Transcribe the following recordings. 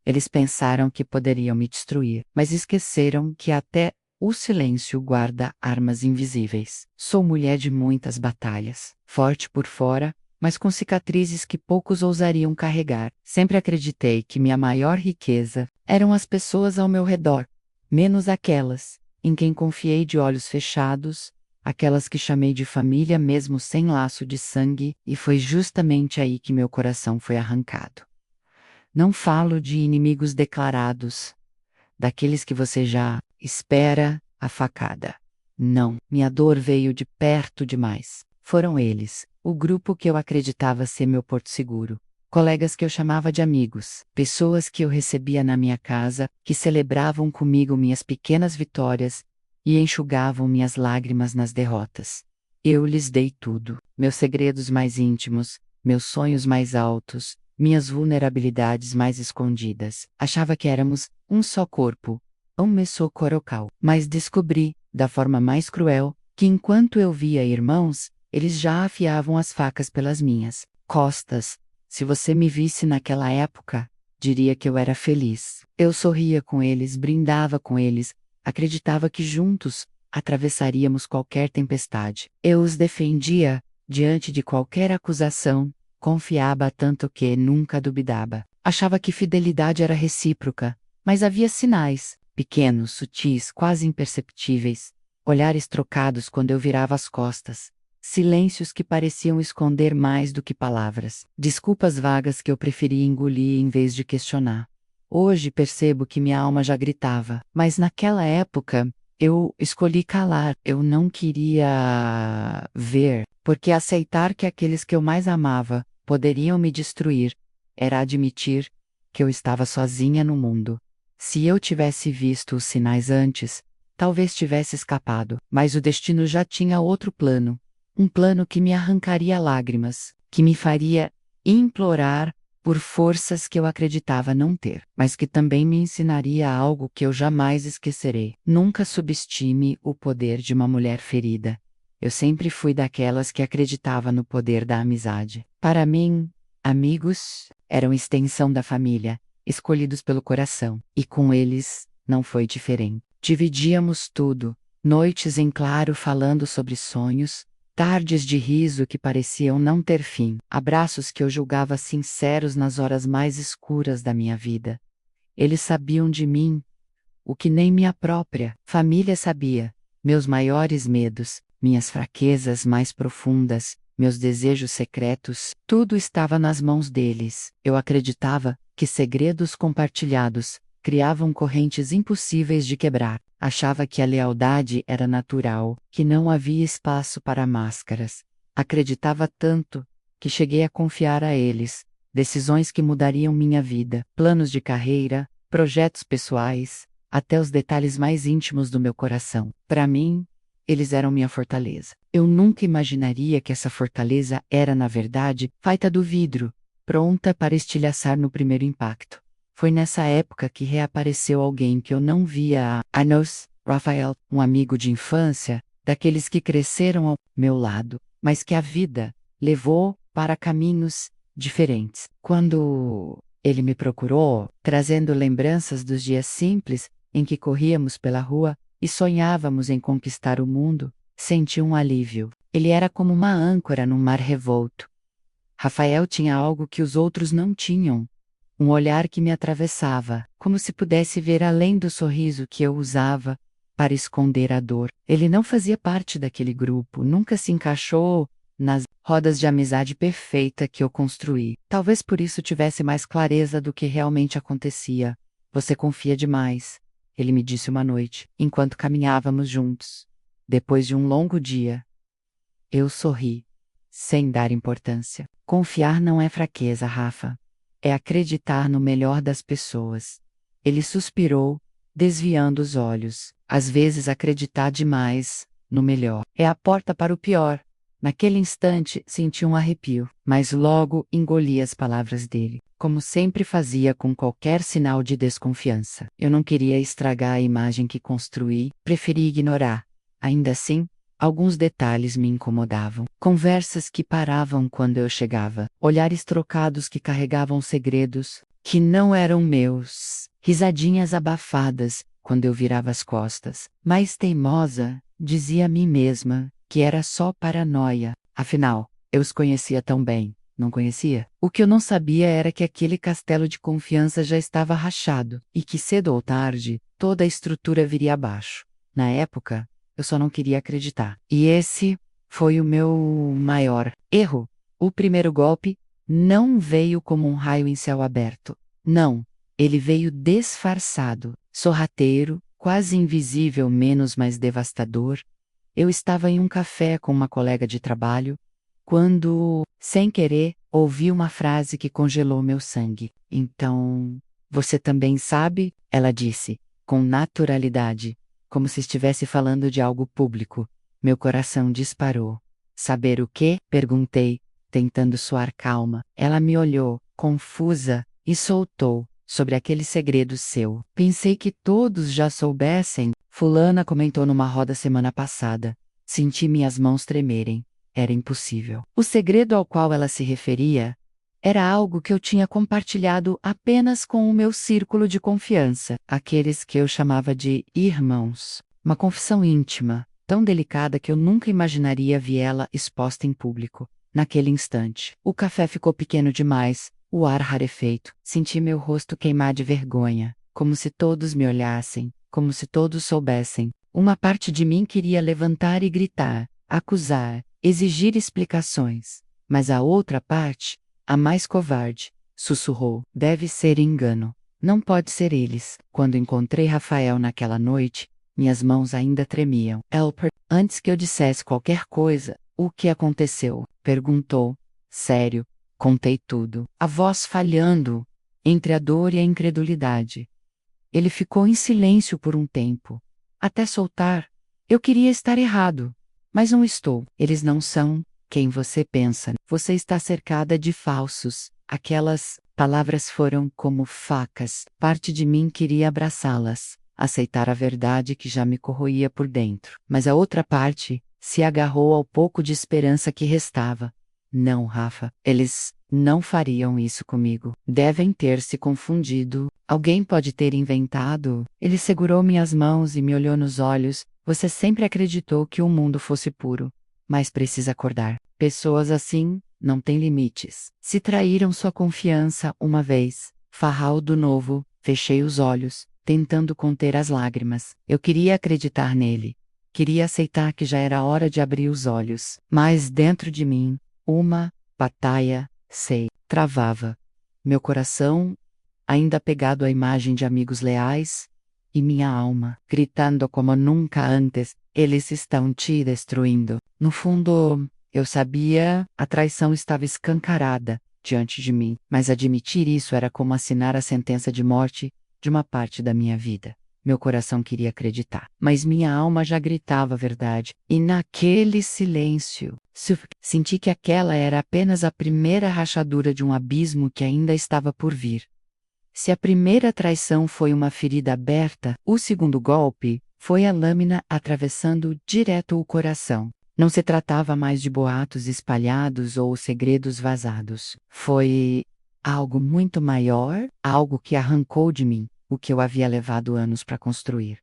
Eles pensaram que poderiam me destruir, mas esqueceram que até o silêncio guarda armas invisíveis. Sou mulher de muitas batalhas, forte por fora, mas com cicatrizes que poucos ousariam carregar. Sempre acreditei que minha maior riqueza eram as pessoas ao meu redor, menos aquelas em quem confiei de olhos fechados, aquelas que chamei de família mesmo sem laço de sangue, e foi justamente aí que meu coração foi arrancado. Não falo de inimigos declarados, daqueles que você já espera a facada. Não, minha dor veio de perto demais. Foram eles, o grupo que eu acreditava ser meu porto seguro. Colegas que eu chamava de amigos, pessoas que eu recebia na minha casa, que celebravam comigo minhas pequenas vitórias e enxugavam minhas lágrimas nas derrotas. Eu lhes dei tudo, meus segredos mais íntimos, meus sonhos mais altos, minhas vulnerabilidades mais escondidas. Achava que éramos um só corpo, um mesocorocal. Mas descobri, da forma mais cruel, que enquanto eu via irmãos, eles já afiavam as facas pelas minhas costas. Se você me visse naquela época, diria que eu era feliz. Eu sorria com eles, brindava com eles, acreditava que juntos atravessaríamos qualquer tempestade. Eu os defendia diante de qualquer acusação, confiava tanto que nunca duvidava. Achava que fidelidade era recíproca, mas havia sinais, pequenos, sutis, quase imperceptíveis, olhares trocados quando eu virava as costas. Silêncios que pareciam esconder mais do que palavras. Desculpas vagas que eu preferia engolir em vez de questionar. Hoje percebo que minha alma já gritava, mas naquela época, eu escolhi calar. Eu não queria ver, porque aceitar que aqueles que eu mais amava poderiam me destruir era admitir que eu estava sozinha no mundo. Se eu tivesse visto os sinais antes, talvez tivesse escapado, mas o destino já tinha outro plano. Um plano que me arrancaria lágrimas, que me faria implorar por forças que eu acreditava não ter, mas que também me ensinaria algo que eu jamais esquecerei. Nunca subestime o poder de uma mulher ferida. Eu sempre fui daquelas que acreditava no poder da amizade. Para mim, amigos eram extensão da família, escolhidos pelo coração, e com eles não foi diferente. Dividíamos tudo, noites em claro falando sobre sonhos, tardes de riso que pareciam não ter fim, abraços que eu julgava sinceros nas horas mais escuras da minha vida. Eles sabiam de mim o que nem minha própria família sabia, meus maiores medos, minhas fraquezas mais profundas, meus desejos secretos, tudo estava nas mãos deles. Eu acreditava que segredos compartilhados criavam correntes impossíveis de quebrar. Achava que a lealdade era natural, que não havia espaço para máscaras. Acreditava tanto que cheguei a confiar a eles decisões que mudariam minha vida, planos de carreira, projetos pessoais, até os detalhes mais íntimos do meu coração. Para mim, eles eram minha fortaleza. Eu nunca imaginaria que essa fortaleza era, na verdade, feita do vidro, pronta para estilhaçar no primeiro impacto. Foi nessa época que reapareceu alguém que eu não via há anos, Rafael, um amigo de infância, daqueles que cresceram ao meu lado, mas que a vida levou para caminhos diferentes. Quando ele me procurou, trazendo lembranças dos dias simples em que corríamos pela rua e sonhávamos em conquistar o mundo, senti um alívio. Ele era como uma âncora num mar revolto. Rafael tinha algo que os outros não tinham. Um olhar que me atravessava, como se pudesse ver além do sorriso que eu usava para esconder a dor. Ele não fazia parte daquele grupo, nunca se encaixou nas rodas de amizade perfeita que eu construí. Talvez por isso tivesse mais clareza do que realmente acontecia. Você confia demais, ele me disse uma noite, enquanto caminhávamos juntos. Depois de um longo dia, eu sorri, sem dar importância. Confiar não é fraqueza, Rafa. É acreditar no melhor das pessoas. Ele suspirou, desviando os olhos. Às vezes acreditar demais no melhor é a porta para o pior. Naquele instante senti um arrepio, mas logo engoli as palavras dele, como sempre fazia com qualquer sinal de desconfiança. Eu não queria estragar a imagem que construí, preferi ignorar. Ainda assim, alguns detalhes me incomodavam. Conversas que paravam quando eu chegava, olhares trocados que carregavam segredos que não eram meus. Risadinhas abafadas, quando eu virava as costas. Mais teimosa, dizia a mim mesma, que era só paranoia. Afinal, eu os conhecia tão bem. Não conhecia? O que eu não sabia era que aquele castelo de confiança já estava rachado, e que cedo ou tarde, toda a estrutura viria abaixo. Na época, eu só não queria acreditar. E esse foi o meu maior erro. O primeiro golpe não veio como um raio em céu aberto. Não, ele veio disfarçado, sorrateiro, quase invisível, menos mais devastador. Eu estava em um café com uma colega de trabalho, quando, sem querer, ouvi uma frase que congelou meu sangue. Então, você também sabe? Ela disse, com naturalidade, como se estivesse falando de algo público. Meu coração disparou. Saber o quê? Perguntei, tentando soar calma. Ela me olhou, confusa, e soltou, sobre aquele segredo seu. Pensei que todos já soubessem. Fulana comentou numa roda semana passada. Senti minhas mãos tremerem. Era impossível. O segredo ao qual ela se referia era algo que eu tinha compartilhado apenas com o meu círculo de confiança, aqueles que eu chamava de irmãos. Uma confissão íntima, tão delicada que eu nunca imaginaria vi-la exposta em público. Naquele instante, o café ficou pequeno demais, o ar rarefeito. Senti meu rosto queimar de vergonha, como se todos me olhassem, como se todos soubessem. Uma parte de mim queria levantar e gritar, acusar, exigir explicações. Mas a outra parte, a mais covarde, sussurrou: deve ser engano. Não pode ser eles. Quando encontrei Rafael naquela noite, minhas mãos ainda tremiam. Elper, antes que eu dissesse qualquer coisa, o que aconteceu? Perguntou. Sério, contei tudo. A voz falhando, entre a dor e a incredulidade. Ele ficou em silêncio por um tempo, até soltar. Eu queria estar errado. Mas não estou. Eles não são quem você pensa. Você está cercada de falsos. Aquelas palavras foram como facas. Parte de mim queria abraçá-las, aceitar a verdade que já me corroía por dentro. Mas a outra parte se agarrou ao pouco de esperança que restava. Não, Rafa, eles não fariam isso comigo. Devem ter se confundido. Alguém pode ter inventado. Ele segurou minhas mãos e me olhou nos olhos. Você sempre acreditou que o mundo fosse puro, mas precisa acordar. Pessoas assim não têm limites. Se traíram sua confiança uma vez, farral do novo, fechei os olhos, tentando conter as lágrimas. Eu queria acreditar nele. Queria aceitar que já era hora de abrir os olhos. Mas dentro de mim, uma batalha, travava. Meu coração, ainda pegado à imagem de amigos leais, e minha alma, gritando como nunca antes: eles estão te destruindo. No fundo, eu sabia, a traição estava escancarada diante de mim, mas admitir isso era como assinar a sentença de morte de uma parte da minha vida. Meu coração queria acreditar, mas minha alma já gritava a verdade. E naquele silêncio, senti que aquela era apenas a primeira rachadura de um abismo que ainda estava por vir. Se a primeira traição foi uma ferida aberta, o segundo golpe foi a lâmina atravessando direto o coração. Não se tratava mais de boatos espalhados ou segredos vazados. Foi algo muito maior, algo que arrancou de mim o que eu havia levado anos para construir.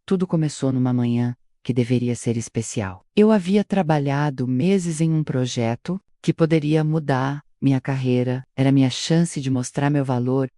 Tudo começou numa manhã que deveria ser especial. Eu havia trabalhado meses em um projeto que poderia mudar minha carreira, era minha chance de mostrar meu valor,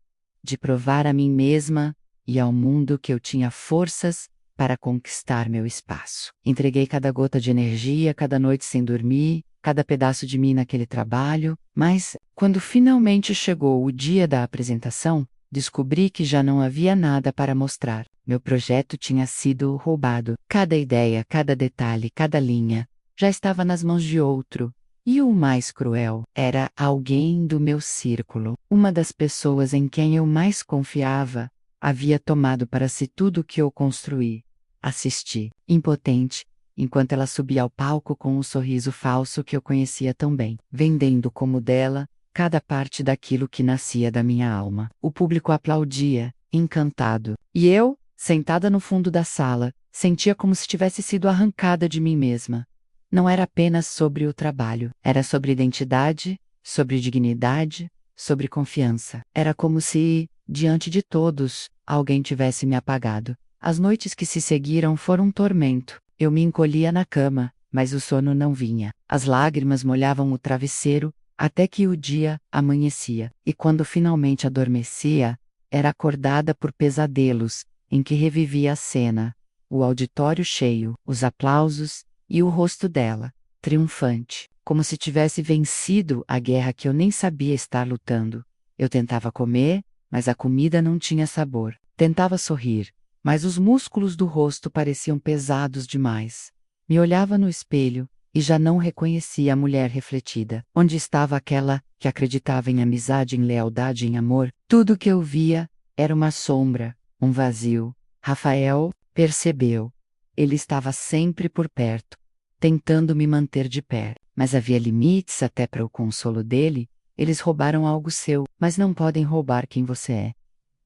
de provar a mim mesma e ao mundo que eu tinha forças para conquistar meu espaço. Entreguei cada gota de energia, cada noite sem dormir, cada pedaço de mim naquele trabalho, mas, quando finalmente chegou o dia da apresentação, descobri que já não havia nada para mostrar. Meu projeto tinha sido roubado. Cada ideia, cada detalhe, cada linha, já estava nas mãos de outro. E o mais cruel era alguém do meu círculo. Uma das pessoas em quem eu mais confiava havia tomado para si tudo o que eu construí. Assisti, impotente, enquanto ela subia ao palco com um sorriso falso que eu conhecia tão bem, vendendo como dela cada parte daquilo que nascia da minha alma. O público aplaudia, encantado. E eu, sentada no fundo da sala, sentia como se tivesse sido arrancada de mim mesma. Não era apenas sobre o trabalho, era sobre identidade, sobre dignidade, sobre confiança. Era como se, diante de todos, alguém tivesse me apagado. As noites que se seguiram foram um tormento. Eu me encolhia na cama, mas o sono não vinha. As lágrimas molhavam o travesseiro, até que o dia amanhecia. E quando finalmente adormecia, era acordada por pesadelos, em que revivia a cena, o auditório cheio, os aplausos e o rosto dela, triunfante, como se tivesse vencido a guerra que eu nem sabia estar lutando. Eu tentava comer, mas a comida não tinha sabor. Tentava sorrir, mas os músculos do rosto pareciam pesados demais. Me olhava no espelho e já não reconhecia a mulher refletida. Onde estava aquela que acreditava em amizade, em lealdade, em amor? Tudo que eu via era uma sombra, um vazio. Rafael percebeu. Ele estava sempre por perto, tentando me manter de pé. Mas havia limites até para o consolo dele. Eles roubaram algo seu, mas não podem roubar quem você é,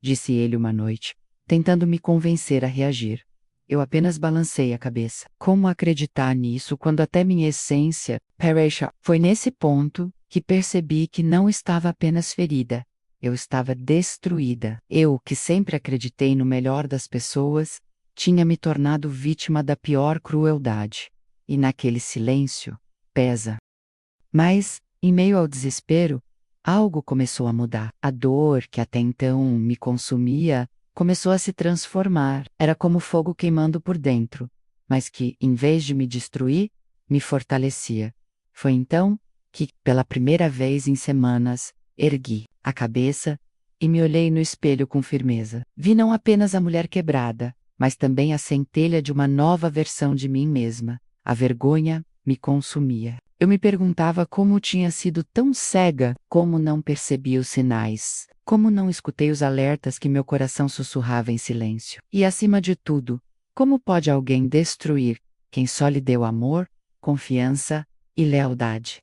disse ele uma noite, tentando me convencer a reagir. Eu apenas balancei a cabeça. Como acreditar nisso quando até minha essência pereça? Foi nesse ponto que percebi que não estava apenas ferida. Eu estava destruída. Eu, que sempre acreditei no melhor das pessoas, tinha me tornado vítima da pior crueldade. E naquele silêncio, pesa. Mas, em meio ao desespero, algo começou a mudar. A dor que até então me consumia começou a se transformar. Era como fogo queimando por dentro, mas que, em vez de me destruir, me fortalecia. Foi então que, pela primeira vez em semanas, ergui a cabeça e me olhei no espelho com firmeza. Vi não apenas a mulher quebrada, mas também a centelha de uma nova versão de mim mesma. A vergonha me consumia. Eu me perguntava como tinha sido tão cega, como não percebi os sinais, como não escutei os alertas que meu coração sussurrava em silêncio. E acima de tudo, como pode alguém destruir quem só lhe deu amor, confiança e lealdade?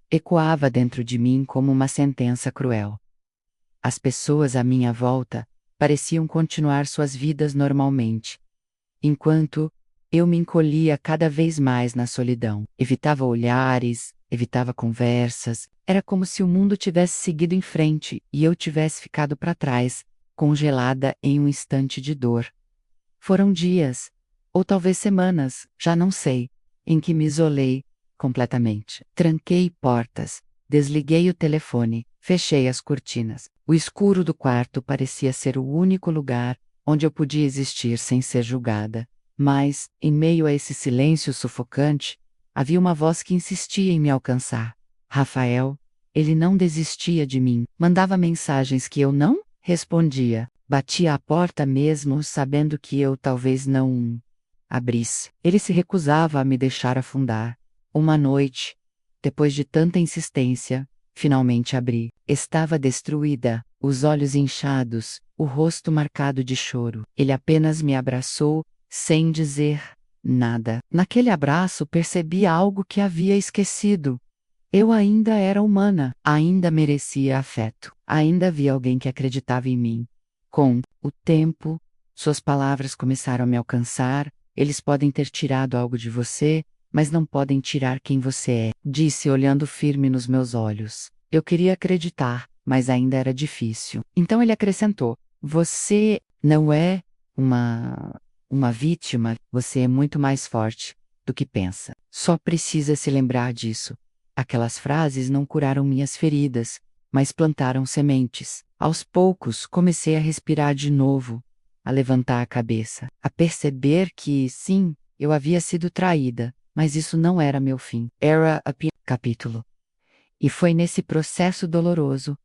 Ecoava dentro de mim como uma sentença cruel. As pessoas à minha volta pareciam continuar suas vidas normalmente, enquanto eu me encolhia cada vez mais na solidão. Evitava olhares, evitava conversas. Era como se o mundo tivesse seguido em frente e eu tivesse ficado para trás, congelada em um instante de dor. Foram dias, ou talvez semanas, já não sei, em que me isolei completamente. Tranquei portas, desliguei o telefone, fechei as cortinas. O escuro do quarto parecia ser o único lugar onde eu podia existir sem ser julgada. Mas, em meio a esse silêncio sufocante, havia uma voz que insistia em me alcançar. Rafael, ele não desistia de mim. Mandava mensagens que eu não respondia. Batia à porta mesmo sabendo que eu talvez não abrisse. Ele se recusava a me deixar afundar. Uma noite, depois de tanta insistência, finalmente abri. Estava destruída, os olhos inchados, o rosto marcado de choro. Ele apenas me abraçou, sem dizer nada. Naquele abraço percebi algo que havia esquecido. Eu ainda era humana, ainda merecia afeto, ainda havia alguém que acreditava em mim. Com o tempo, suas palavras começaram a me alcançar. Eles podem ter tirado algo de você, mas não podem tirar quem você é, disse olhando firme nos meus olhos. Eu queria acreditar, mas ainda era difícil. Então ele acrescentou: você não é uma vítima, você é muito mais forte do que pensa. Só precisa se lembrar disso. Aquelas frases não curaram minhas feridas, mas plantaram sementes. Aos poucos, comecei a respirar de novo, a levantar a cabeça, a perceber que, sim, eu havia sido traída, mas isso não era meu fim. Era capítulo. E foi nesse processo doloroso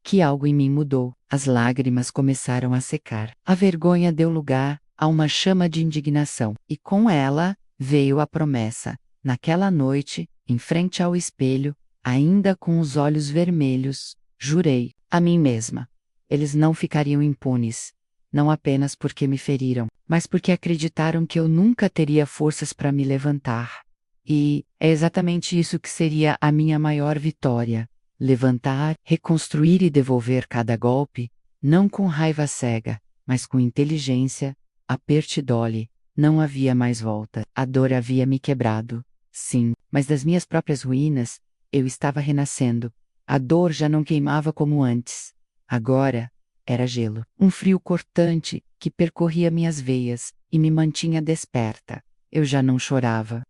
que algo em mim mudou. As lágrimas começaram a secar. A vergonha deu lugar a uma chama de indignação, e com ela veio a promessa. Naquela noite, em frente ao espelho, ainda com os olhos vermelhos, jurei a mim mesma: eles não ficariam impunes, não apenas porque me feriram, mas porque acreditaram que eu nunca teria forças para me levantar. E é exatamente isso que seria a minha maior vitória: levantar, reconstruir e devolver cada golpe, não com raiva cega, mas com inteligência. Aperto e dole. Não havia mais volta. A dor havia me quebrado. Sim, mas das minhas próprias ruínas, eu estava renascendo. A dor já não queimava como antes. Agora, era gelo. Um frio cortante que percorria minhas veias e me mantinha desperta. Eu já não chorava.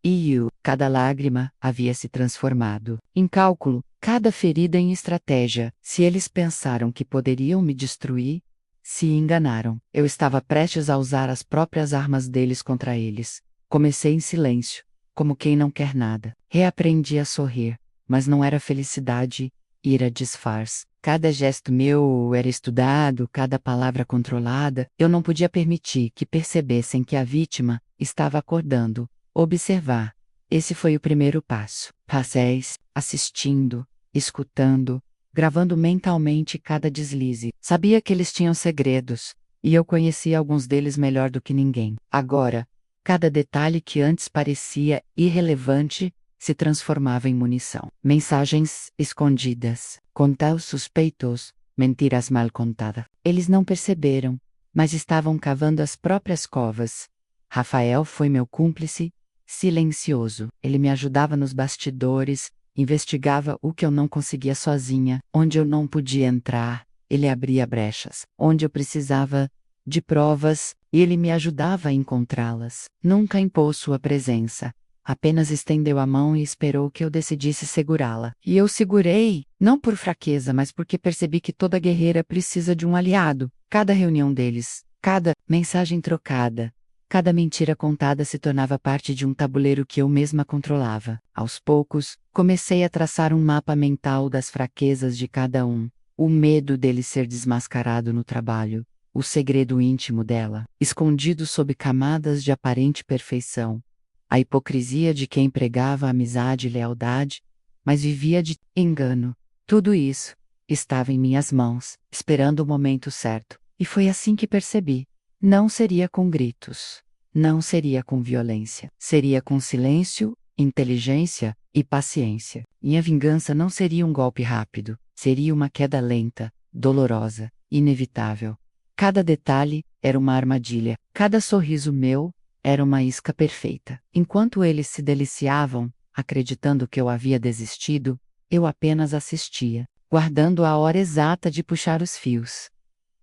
Cada lágrima havia se transformado em cálculo, cada ferida em estratégia. Se eles pensaram que poderiam me destruir, se enganaram. Eu estava prestes a usar as próprias armas deles contra eles. Comecei em silêncio, como quem não quer nada. Reaprendi a sorrir, mas não era felicidade, ira disfarce. Cada gesto meu era estudado, cada palavra controlada. Eu não podia permitir que percebessem que a vítima estava acordando. Observar. Esse foi o primeiro passo. Passéis, assistindo, escutando, gravando mentalmente cada deslize. Sabia que eles tinham segredos, e eu conhecia alguns deles melhor do que ninguém. Agora, cada detalhe que antes parecia irrelevante se transformava em munição. Mensagens escondidas, contatos suspeitos, mentiras mal contadas. Eles não perceberam, mas estavam cavando as próprias covas. Rafael foi meu cúmplice, silencioso. Ele me ajudava nos bastidores, investigava o que eu não conseguia sozinha, onde eu não podia entrar, ele abria brechas. Onde eu precisava de provas, ele me ajudava a encontrá-las. Nunca impôs sua presença. Apenas estendeu a mão e esperou que eu decidisse segurá-la. E eu segurei, não por fraqueza, mas porque percebi que toda guerreira precisa de um aliado. Cada reunião deles, cada mensagem trocada, cada mentira contada se tornava parte de um tabuleiro que eu mesma controlava. Aos poucos, comecei a traçar um mapa mental das fraquezas de cada um. O medo dele ser desmascarado no trabalho. O segredo íntimo dela, escondido sob camadas de aparente perfeição. A hipocrisia de quem pregava amizade e lealdade, mas vivia de engano. Tudo isso estava em minhas mãos, esperando o momento certo. E foi assim que percebi. Não seria com gritos. Não seria com violência. Seria com silêncio, inteligência e paciência. Minha vingança não seria um golpe rápido. Seria uma queda lenta, dolorosa, inevitável. Cada detalhe era uma armadilha. Cada sorriso meu era uma isca perfeita. Enquanto eles se deliciavam, acreditando que eu havia desistido, eu apenas assistia, guardando a hora exata de puxar os fios.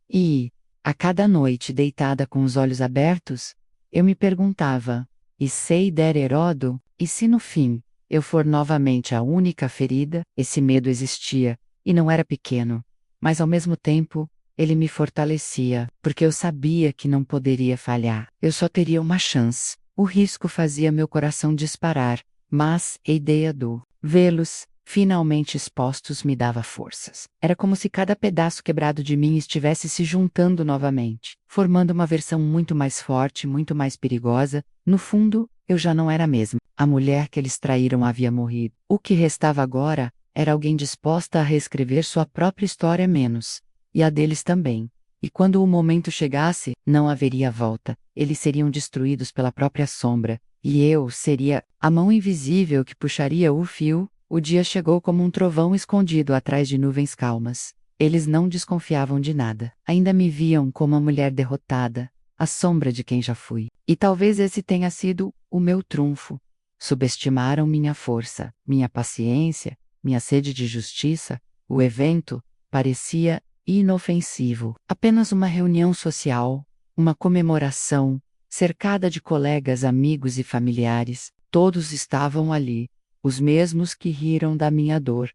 E, a cada noite deitada com os olhos abertos, eu me perguntava, e se der Herodo, e se no fim, eu for novamente a única ferida? Esse medo existia, e não era pequeno, mas ao mesmo tempo, ele me fortalecia, porque eu sabia que não poderia falhar. Eu só teria uma chance. O risco fazia meu coração disparar, mas a ideia do vê-los finalmente expostos me dava forças. Era como se cada pedaço quebrado de mim estivesse se juntando novamente, formando uma versão muito mais forte, muito mais perigosa. No fundo, eu já não era a mesma. A mulher que eles traíram havia morrido. O que restava agora era alguém disposta a reescrever sua própria história menos. E a deles também. E quando o momento chegasse, não haveria volta. Eles seriam destruídos pela própria sombra. E eu seria a mão invisível que puxaria o fio. O dia chegou como um trovão escondido atrás de nuvens calmas. Eles não desconfiavam de nada. Ainda me viam como a mulher derrotada, a sombra de quem já fui. E talvez esse tenha sido o meu trunfo. Subestimaram minha força, minha paciência, minha sede de justiça. O evento parecia inofensivo, apenas uma reunião social, uma comemoração, cercada de colegas, amigos e familiares. Todos estavam ali, os mesmos que riram da minha dor,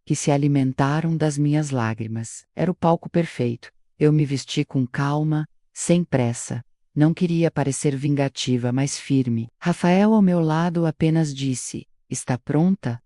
que se alimentaram das minhas lágrimas. Era o palco perfeito. Eu me vesti com calma, sem pressa. Não queria parecer vingativa, mas firme. Rafael ao meu lado apenas disse: "Está pronta?"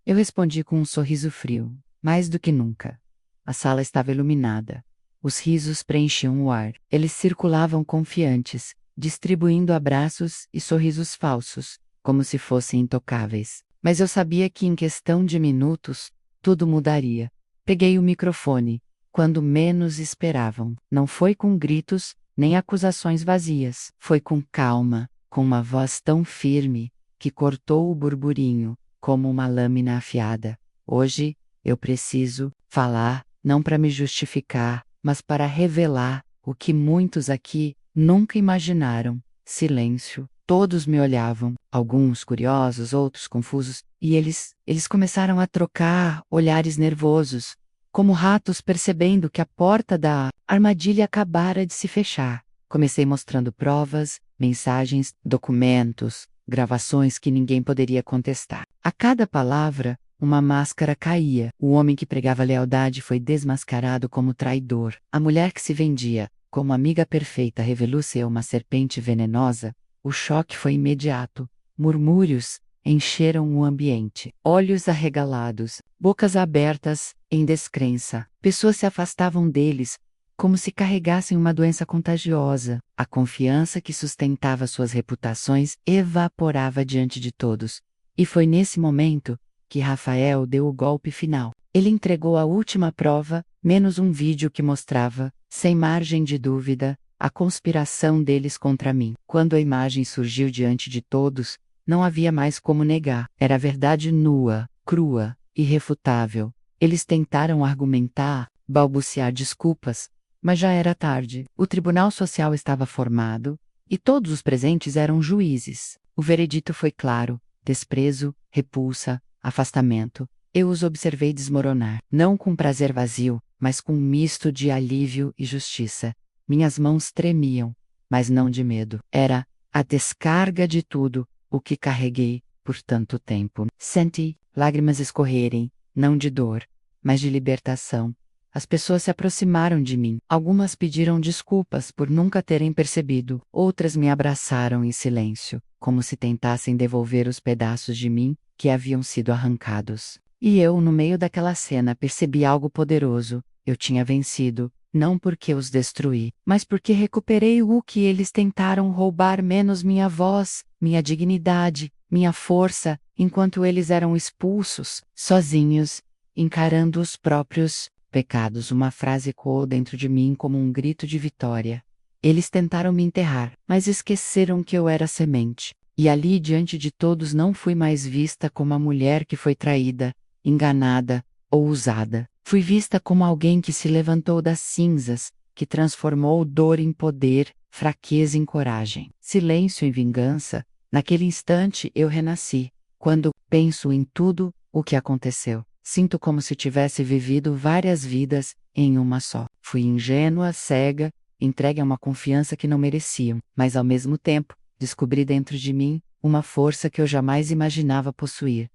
Eu respondi com um sorriso frio, mais do que nunca. A sala estava iluminada. Os risos preenchiam o ar. Eles circulavam confiantes, distribuindo abraços e sorrisos falsos, como se fossem intocáveis. Mas eu sabia que em questão de minutos, tudo mudaria. Peguei o microfone, quando menos esperavam. Não foi com gritos, nem acusações vazias. Foi com calma, com uma voz tão firme, que cortou o burburinho, como uma lâmina afiada. Hoje, eu preciso falar, não para me justificar, mas para revelar o que muitos aqui nunca imaginaram. Silêncio Todos me olhavam, alguns curiosos, outros confusos, e eles começaram a trocar olhares nervosos, como ratos percebendo que a porta da armadilha acabara de se fechar. Comecei mostrando provas, mensagens, documentos, gravações que ninguém poderia contestar. A cada palavra, uma máscara caía. O homem que pregava lealdade foi desmascarado como traidor. A mulher que se vendia como amiga perfeita revelou ser uma serpente venenosa. O choque foi imediato. Murmúrios encheram o ambiente. Olhos arregalados, bocas abertas, em descrença. Pessoas se afastavam deles, como se carregassem uma doença contagiosa. A confiança que sustentava suas reputações evaporava diante de todos. E foi nesse momento que Rafael deu o golpe final. Ele entregou a última prova, menos um vídeo que mostrava, sem margem de dúvida, a conspiração deles contra mim. Quando a imagem surgiu diante de todos, não havia mais como negar. Era a verdade nua, crua, irrefutável. Eles tentaram argumentar, balbuciar desculpas, mas já era tarde. O Tribunal Social estava formado, e todos os presentes eram juízes. O veredito foi claro: desprezo, repulsa, afastamento. Eu os observei desmoronar, não com prazer vazio, mas com um misto de alívio e justiça. Minhas mãos tremiam, mas não de medo. Era a descarga de tudo o que carreguei por tanto tempo. Senti lágrimas escorrerem, não de dor, mas de libertação. As pessoas se aproximaram de mim. Algumas pediram desculpas por nunca terem percebido. Outras me abraçaram em silêncio, como se tentassem devolver os pedaços de mim que haviam sido arrancados. E eu, no meio daquela cena, percebi algo poderoso. Eu tinha vencido, não porque os destruí, mas porque recuperei o que eles tentaram roubar, menos minha voz, minha dignidade, minha força, enquanto eles eram expulsos, sozinhos, encarando os próprios pecados. Uma frase ecoou dentro de mim como um grito de vitória. Eles tentaram me enterrar, mas esqueceram que eu era semente. E ali, diante de todos, não fui mais vista como a mulher que foi traída, enganada ou usada. Fui vista como alguém que se levantou das cinzas, que transformou dor em poder, fraqueza em coragem, silêncio em vingança. Naquele instante eu renasci. Quando penso em tudo o que aconteceu, sinto como se tivesse vivido várias vidas em uma só. Fui ingênua, cega, entregue a uma confiança que não mereciam, mas ao mesmo tempo, descobri dentro de mim uma força que eu jamais imaginava possuir.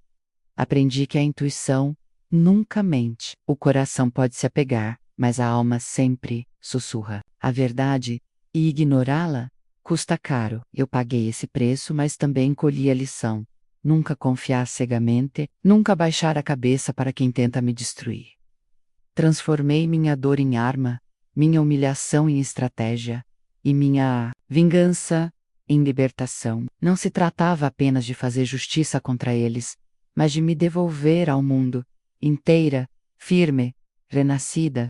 Aprendi que a intuição nunca mente. O coração pode se apegar, mas a alma sempre sussurra a verdade, e ignorá-la custa caro. Eu paguei esse preço, mas também colhi a lição. Nunca confiar cegamente, nunca baixar a cabeça para quem tenta me destruir. Transformei minha dor em arma, minha humilhação em estratégia, e minha vingança em libertação. Não se tratava apenas de fazer justiça contra eles, mas de me devolver ao mundo, inteira, firme, renascida.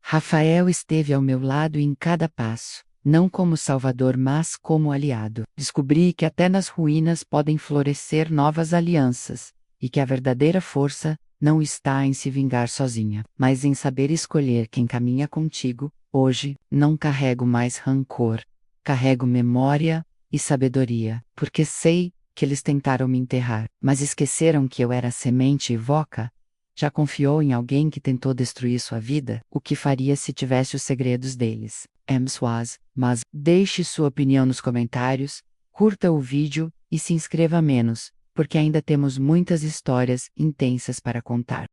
Rafael esteve ao meu lado em cada passo, não como salvador, mas como aliado. Descobri que até nas ruínas podem florescer novas alianças, e que a verdadeira força não está em se vingar sozinha, mas em saber escolher quem caminha contigo. Hoje, não carrego mais rancor, carrego memória e sabedoria, porque sei que eles tentaram me enterrar, mas esqueceram que eu era semente e voca. Já confiou em alguém que tentou destruir sua vida? O que faria se tivesse os segredos deles? Swaz, mas deixe sua opinião nos comentários, curta o vídeo e se inscreva menos, porque ainda temos muitas histórias intensas para contar.